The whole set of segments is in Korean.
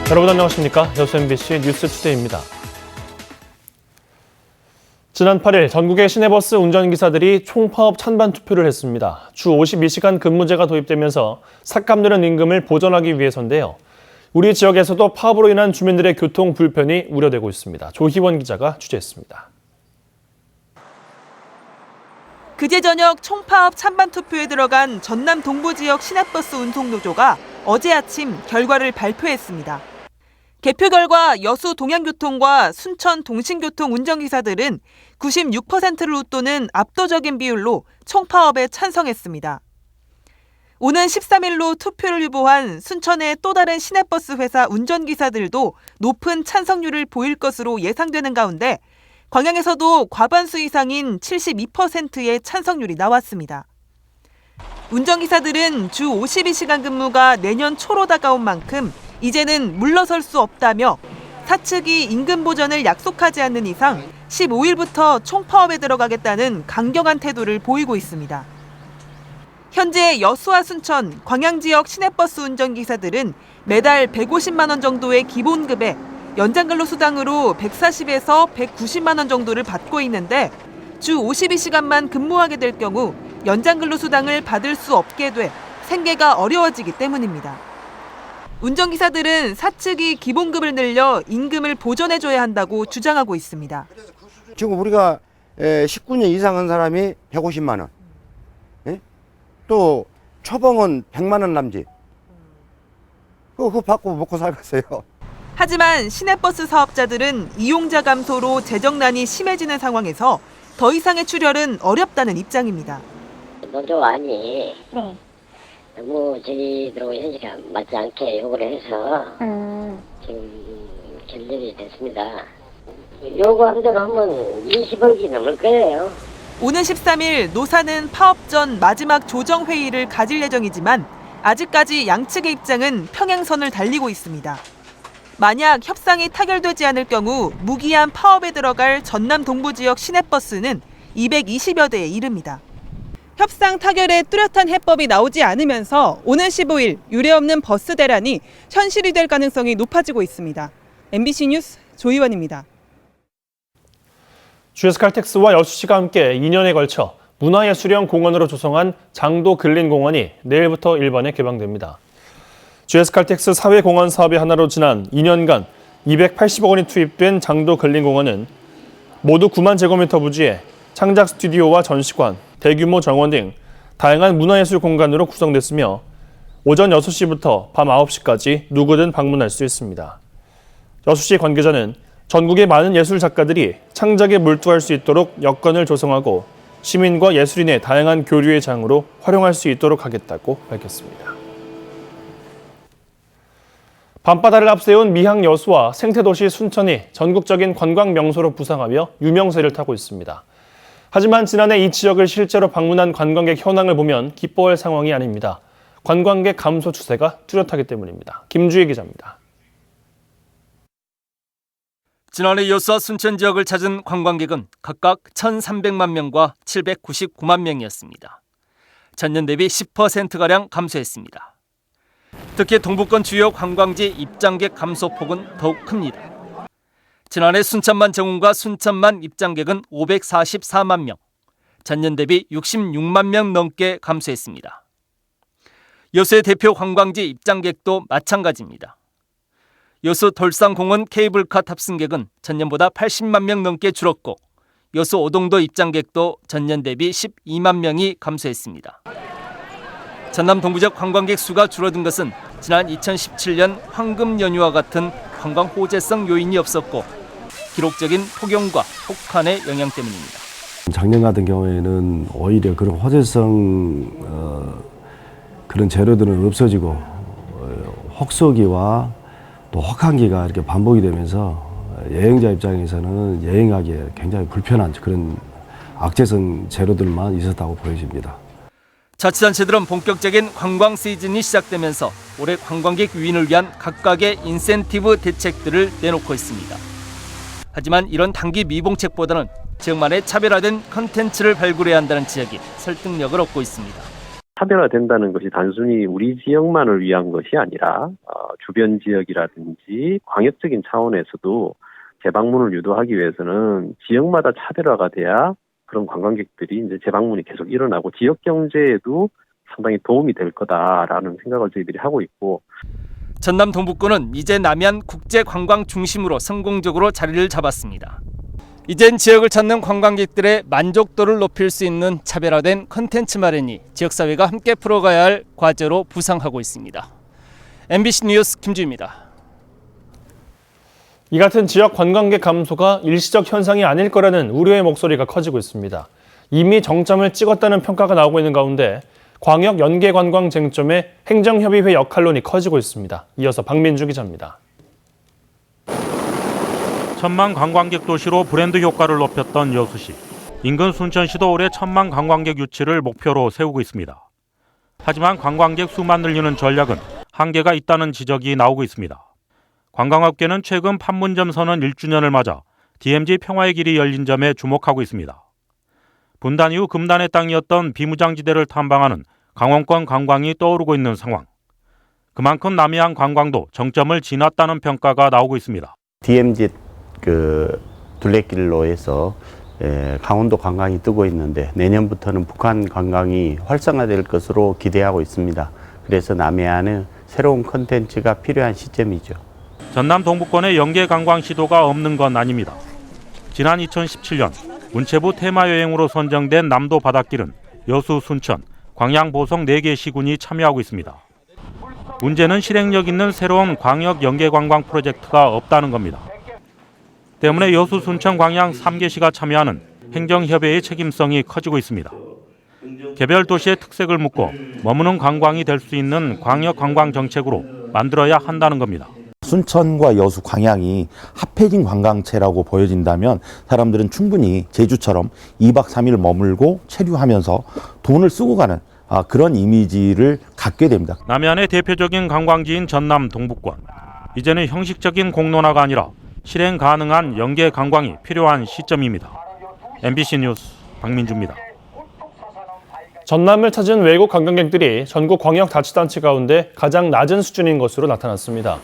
여러분 안녕하십니까? 여수 MBC 뉴스투데이입니다. 지난 8일 전국의 시내버스 운전기사들이 총파업 찬반 투표를 했습니다. 주 52시간 근무제가 도입되면서 삭감되는 임금을 보전하기 위해서인데요. 우리 지역에서도 파업으로 인한 주민들의 교통 불편이 우려되고 있습니다. 조희원 기자가 취재했습니다. 그제 저녁 총파업 찬반 투표에 들어간 전남 동부 지역 시내버스 운송노조가 어제 아침 결과를 발표했습니다. 개표 결과 여수 동양교통과 순천 동신교통 운전기사들은 96%를 웃도는 압도적인 비율로 총파업에 찬성했습니다. 오는 13일로 투표를 유보한 순천의 또 다른 시내버스 회사 운전기사들도 높은 찬성률을 보일 것으로 예상되는 가운데 광양에서도 과반수 이상인 72%의 찬성률이 나왔습니다. 운전기사들은 주 52시간 근무가 내년 초로 다가온 만큼 이제는 물러설 수 없다며 사측이 임금 보전을 약속하지 않는 이상 15일부터 총파업에 들어가겠다는 강경한 태도를 보이고 있습니다. 현재 여수와 순천, 광양 지역 시내버스 운전기사들은 매달 150만 원 정도의 기본급에 연장근로수당으로 140에서 190만 원 정도를 받고 있는데 주 52시간만 근무하게 될 경우 연장근로수당을 받을 수 없게 돼 생계가 어려워지기 때문입니다. 운전기사들은 사측이 기본급을 늘려 임금을 보전해줘야 한다고 주장하고 있습니다. 지금 우리가 19년 이상 한 사람이 150만 원, 또 초봉은 100만 원 남짓. 그거 받고 먹고 살겠어요. 하지만 시내버스 사업자들은 이용자 감소로 재정난이 심해지는 상황에서 더 이상의 출혈은 어렵다는 입장입니다. 노조안이 너무 저희들하고 현실에 맞지 않게 요구를 해서 지금 결정이 됐습니다. 요구한 대로 하면 20억이 넘을 거예요. 오는 13일 노사는 파업 전 마지막 조정회의를 가질 예정이지만 아직까지 양측의 입장은 평행선을 달리고 있습니다. 만약 협상이 타결되지 않을 경우 무기한 파업에 들어갈 전남 동부 지역 시내버스는 220여 대에 이릅니다. 협상 타결에 뚜렷한 해법이 나오지 않으면서 오는 15일 유례없는 버스 대란이 현실이 될 가능성이 높아지고 있습니다. MBC 뉴스 조희원입니다. GS 칼텍스와 여수시가 함께 2년에 걸쳐 문화예술형 공원으로 조성한 장도 근린공원이 내일부터 일반에 개방됩니다. GS 칼텍스 사회공원 사업의 하나로 지난 2년간 280억 원이 투입된 장도 근린공원은 모두 9만 제곱미터 부지에 창작 스튜디오와 전시관, 대규모 정원 등 다양한 문화예술 공간으로 구성됐으며 오전 6시부터 밤 9시까지 누구든 방문할 수 있습니다. 여수시 관계자는 전국의 많은 예술 작가들이 창작에 몰두할 수 있도록 여건을 조성하고 시민과 예술인의 다양한 교류의 장으로 활용할 수 있도록 하겠다고 밝혔습니다. 밤바다를 앞세운 미항 여수와 생태도시 순천이 전국적인 관광 명소로 부상하며 유명세를 타고 있습니다. 하지만 지난해 이 지역을 실제로 방문한 관광객 현황을 보면 기뻐할 상황이 아닙니다. 관광객 감소 추세가 뚜렷하기 때문입니다. 김주희 기자입니다. 지난해 여수와 순천 지역을 찾은 관광객은 각각 1,300만 명과 799만 명이었습니다. 전년 대비 10%가량 감소했습니다. 특히 동부권 주요 관광지 입장객 감소폭은 더욱 큽니다. 지난해 순천만 정원과 순천만 입장객은 544만 명, 전년 대비 66만 명 넘게 감소했습니다. 여수의 대표 관광지 입장객도 마찬가지입니다. 여수 돌산공원 케이블카 탑승객은 전년보다 80만 명 넘게 줄었고 여수 오동도 입장객도 전년 대비 12만 명이 감소했습니다. 전남 동부지역 관광객 수가 줄어든 것은 지난 2017년 황금 연휴와 같은 관광 호재성 요인이 없었고 기록적인 폭염과 폭탄의 영향 때문입니다. 작년 같은 경우에는 오히려 그런 호재성 그런 재료들은 없어지고 혹서기와 또 혹한기가 이렇게 반복이 되면서 여행자 입장에서는 여행하기에 굉장히 불편한 그런 악재성 재료들만 있었다고 보여집니다. 자치단체들은 본격적인 관광 시즌이 시작되면서 올해 관광객 유인을 위한 각각의 인센티브 대책들을 내놓고 있습니다. 하지만 이런 단기 미봉책보다는 지역만의 차별화된 컨텐츠를 발굴해야 한다는 지적이 설득력을 얻고 있습니다. 차별화된다는 것이 단순히 우리 지역만을 위한 것이 아니라 주변 지역이라든지 광역적인 차원에서도 재방문을 유도하기 위해서는 지역마다 차별화가 돼야 그런 관광객들이 이제 재방문이 계속 일어나고 지역 경제에도 상당히 도움이 될 거다라는 생각을 저희들이 하고 있고, 전남 동북권은 이제 남해안 국제관광 중심으로 성공적으로 자리를 잡았습니다. 이젠 지역을 찾는 관광객들의 만족도를 높일 수 있는 차별화된 컨텐츠 마련이 지역사회가 함께 풀어가야 할 과제로 부상하고 있습니다. MBC 뉴스 김주입니다. 이 같은 지역 관광객 감소가 일시적 현상이 아닐 거라는 우려의 목소리가 커지고 있습니다. 이미 정점을 찍었다는 평가가 나오고 있는 가운데 광역 연계 관광 쟁점의 행정협의회 역할론이 커지고 있습니다. 이어서 박민주 기자입니다. 천만 관광객 도시로 브랜드 효과를 높였던 여수시. 인근 순천시도 올해 1000만 관광객 유치를 목표로 세우고 있습니다. 하지만 관광객 수만 늘리는 전략은 한계가 있다는 지적이 나오고 있습니다. 관광업계는 최근 판문점 선언 1주년을 맞아 DMZ 평화의 길이 열린 점에 주목하고 있습니다. 분단 이후 금단의 땅이었던 비무장지대를 탐방하는 강원권 관광이 떠오르고 있는 상황. 그만큼 남해안 관광도 정점을 지났다는 평가가 나오고 있습니다. DMZ 둘레길로 해서 강원도 관광이 뜨고 있는데 내년부터는 북한 관광이 활성화될 것으로 기대하고 있습니다. 그래서 남해안은 새로운 콘텐츠가 필요한 시점이죠. 전남 동북권에 연계 관광 시도가 없는 건 아닙니다. 지난 2017년 문체부 테마여행으로 선정된 남도 바닷길은 여수, 순천, 광양, 보성 4개 시군이 참여하고 있습니다. 문제는 실행력 있는 새로운 광역 연계 관광 프로젝트가 없다는 겁니다. 때문에 여수, 순천, 광양 3개 시가 참여하는 행정협의회의 책임성이 커지고 있습니다. 개별 도시의 특색을 묻고 머무는 관광이 될 수 있는 광역 관광 정책으로 만들어야 한다는 겁니다. 순천과 여수, 광양이 합해진 관광체라고 보여진다면 사람들은 충분히 제주처럼 2박 3일 머물고 체류하면서 돈을 쓰고 가는 그런 이미지를 갖게 됩니다. 남해안의 대표적인 관광지인 전남 동북권. 이제는 형식적인 공론화가 아니라 실행 가능한 연계 관광이 필요한 시점입니다. MBC 뉴스 박민주입니다. 전남을 찾은 외국 관광객들이 전국 광역자치단체 가운데 가장 낮은 수준인 것으로 나타났습니다.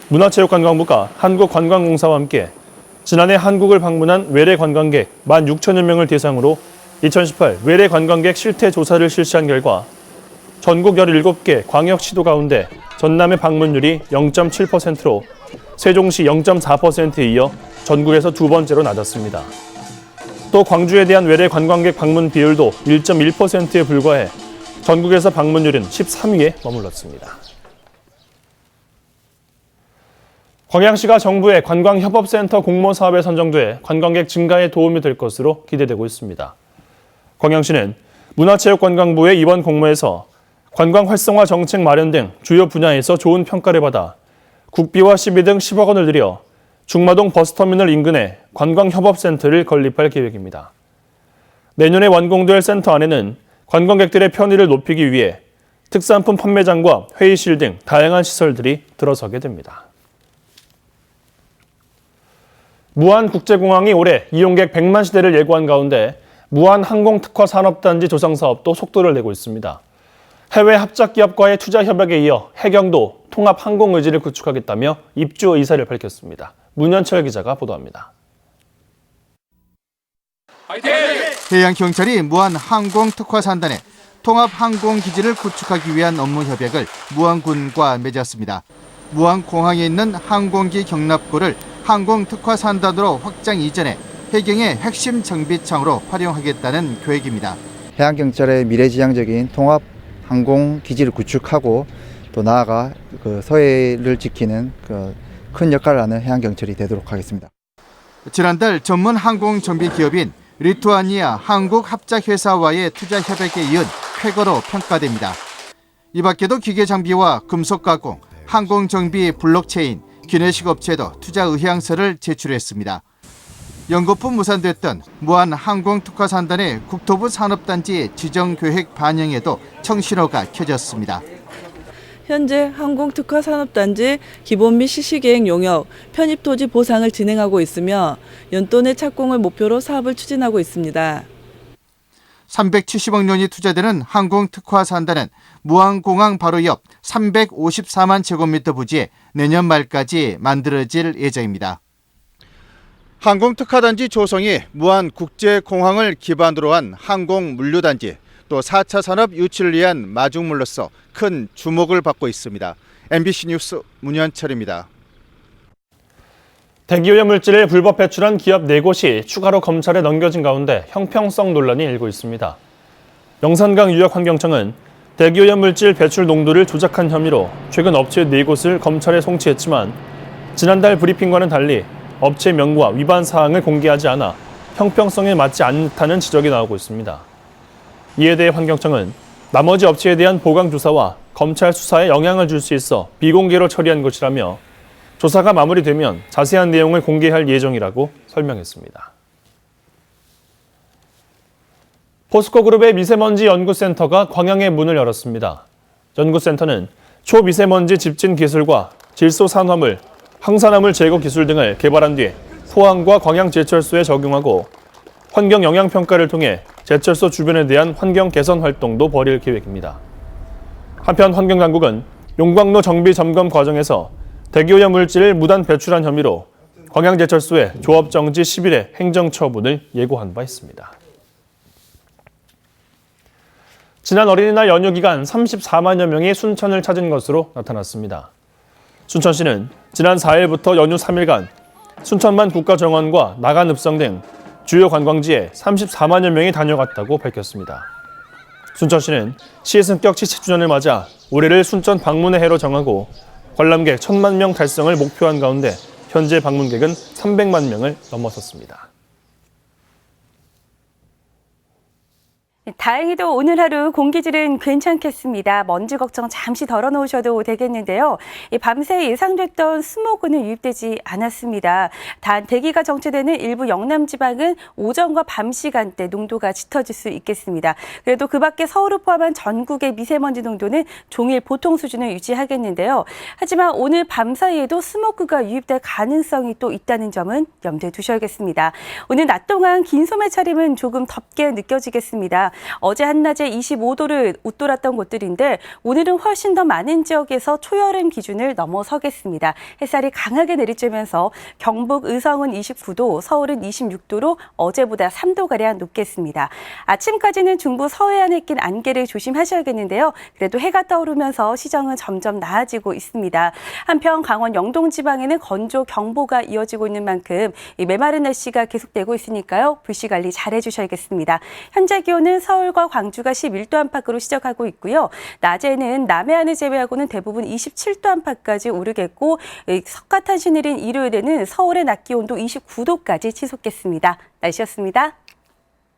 문화체육관광부가 한국관광공사와 함께 지난해 한국을 방문한 외래 관광객 16,000여 명을 대상으로 2018 외래 관광객 실태 조사를 실시한 결과 전국 17개 광역시도 가운데 전남의 방문율이 0.7%로 세종시 0.4%에 이어 전국에서 두 번째로 낮았습니다. 또 광주에 대한 외래 관광객 방문 비율도 1.1%에 불과해 전국에서 방문율은 13위에 머물렀습니다. 광양시가 정부의 관광협업센터 공모 사업에 선정돼 관광객 증가에 도움이 될 것으로 기대되고 있습니다. 광양시는 문화체육관광부의 이번 공모에서 관광 활성화 정책 마련 등 주요 분야에서 좋은 평가를 받아 국비와 시비 등 10억 원을 들여 중마동 버스터미널 인근에 관광협업센터를 건립할 계획입니다. 내년에 완공될 센터 안에는 관광객들의 편의를 높이기 위해 특산품 판매장과 회의실 등 다양한 시설들이 들어서게 됩니다. 무안국제공항이 올해 이용객 100만 시대를 예고한 가운데 무안항공특화산업단지 조성 사업도 속도를 내고 있습니다. 해외 합작기업과의 투자 협약에 이어 해경도 통합항공 의지를 구축하겠다며 입주 의사를 밝혔습니다. 문현철 기자가 보도합니다. 해양경찰이 무안항공특화산단에 통합항공기지를 구축하기 위한 업무 협약을 무안군과 맺었습니다. 무안공항에 있는 항공기 경납고를 항공특화산단으로 확장 이전에 해경의 핵심 정비창으로 활용하겠다는 계획입니다. 해양경찰의 미래지향적인 통합 항공기지를 구축하고 또 나아가 서해를 지키는 큰 역할을 하는 해양경찰이 되도록 하겠습니다. 지난달 전문 항공정비 기업인 리투아니아 한국합작회사와의 투자 협약에 이은 쾌거로 평가됩니다. 이 밖에도 기계장비와 금속가공, 항공정비 블록체인, 기내식 업체도 투자 의향서를 제출했습니다. 연거푸 무산됐던 무안항공특화산단의 국토부 산업단지 지정계획 반영에도 청신호가 켜졌습니다. 현재 항공특화산업단지 기본 및 실시계획 용역, 편입토지 보상을 진행하고 있으며 연도 내 착공을 목표로 사업을 추진하고 있습니다. 370억 원이 투자되는 항공특화산단은 무안공항 바로 옆 354만 제곱미터 부지에 내년 말까지 만들어질 예정입니다. 항공특화단지 조성이 무안국제공항을 기반으로 한 항공물류단지, 또 4차 산업 유치를 위한 마중물로서 큰 주목을 받고 있습니다. MBC 뉴스 문현철입니다. 대기오염 물질을 불법 배출한 기업 4곳이 추가로 검찰에 넘겨진 가운데 형평성 논란이 일고 있습니다. 영산강유역환경청은 대기오염 물질 배출 농도를 조작한 혐의로 최근 업체 4곳을 검찰에 송치했지만 지난달 브리핑과는 달리 업체 명과 위반 사항을 공개하지 않아 형평성에 맞지 않다는 지적이 나오고 있습니다. 이에 대해 환경청은 나머지 업체에 대한 보강 조사와 검찰 수사에 영향을 줄 수 있어 비공개로 처리한 것이라며 조사가 마무리되면 자세한 내용을 공개할 예정이라고 설명했습니다. 포스코그룹의 미세먼지 연구센터가 광양에 문을 열었습니다. 연구센터는 초미세먼지 집진 기술과 질소 산화물, 황산화물 제거 기술 등을 개발한 뒤 포항과 광양 제철소에 적용하고 환경 영향 평가를 통해 제철소 주변에 대한 환경 개선 활동도 벌일 계획입니다. 한편 환경당국은 용광로 정비 점검 과정에서 대기오염 물질을 무단 배출한 혐의로 광양제철소에 조업정지 10일의 행정처분을 예고한 바 있습니다. 지난 어린이날 연휴 기간 34만여 명이 순천을 찾은 것으로 나타났습니다. 순천시는 지난 4일부터 연휴 3일간 순천만 국가정원과 나간읍성 등 주요 관광지에 34만여 명이 다녀갔다고 밝혔습니다. 순천시는 시의 승격 70주년을 맞아 올해를 순천 방문의 해로 정하고 관람객 1,000만 명 달성을 목표한 가운데 현재 방문객은 300만 명을 넘어섰습니다. 다행히도 오늘 하루 공기질은 괜찮겠습니다. 먼지 걱정 잠시 덜어놓으셔도 되겠는데요. 밤새 예상됐던 스모그는 유입되지 않았습니다. 단 대기가 정체되는 일부 영남 지방은 오전과 밤 시간대 농도가 짙어질 수 있겠습니다. 그래도 그 밖에 서울을 포함한 전국의 미세먼지 농도는 종일 보통 수준을 유지하겠는데요. 하지만 오늘 밤 사이에도 스모그가 유입될 가능성이 또 있다는 점은 염두에 두셔야겠습니다. 오늘 낮 동안 긴 소매 차림은 조금 덥게 느껴지겠습니다. 어제 한낮에 25도를 웃돌았던 곳들인데 오늘은 훨씬 더 많은 지역에서 초여름 기준을 넘어서겠습니다. 햇살이 강하게 내리쬐면서 경북 의성은 29도, 서울은 26도로 어제보다 3도가량 높겠습니다. 아침까지는 중부 서해안에 낀 안개를 조심하셔야겠는데요. 그래도 해가 떠오르면서 시정은 점점 나아지고 있습니다. 한편 강원 영동 지방에는 건조 경보가 이어지고 있는 만큼 메마른 날씨가 계속되고 있으니까요. 불씨 관리 잘 해주셔야겠습니다. 현재 기온은 서울과 광주가 11도 안팎으로 시작하고 있고요. 낮에는 남해안을 제외하고는 대부분 27도 안팎까지 오르겠고 석가탄신 내린 일요일에는 서울의 낮 기온도 29도까지 치솟겠습니다. 날씨였습니다.